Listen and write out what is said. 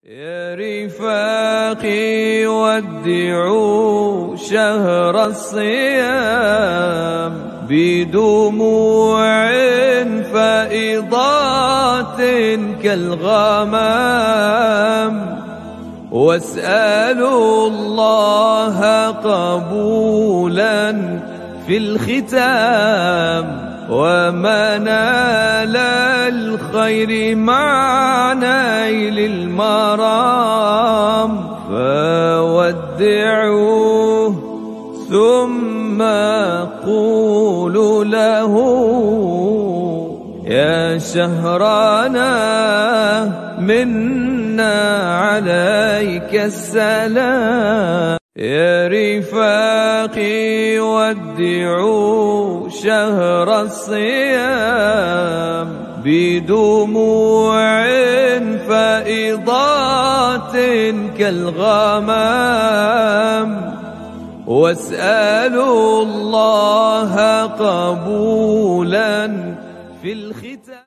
يا رفاقي ودعوا شهر الصيام بدموع فائضات كالغمام، واسألوا الله قبولا في الختام، ومنال الخير مع نيل المرام. فودعوه ثم قولوا له يا شهرنا منا عليك السلام. يا رفاقي ودعوا شهر الصيام بدموع فائضات كالغمام، واسألوا الله قبولا في الختام.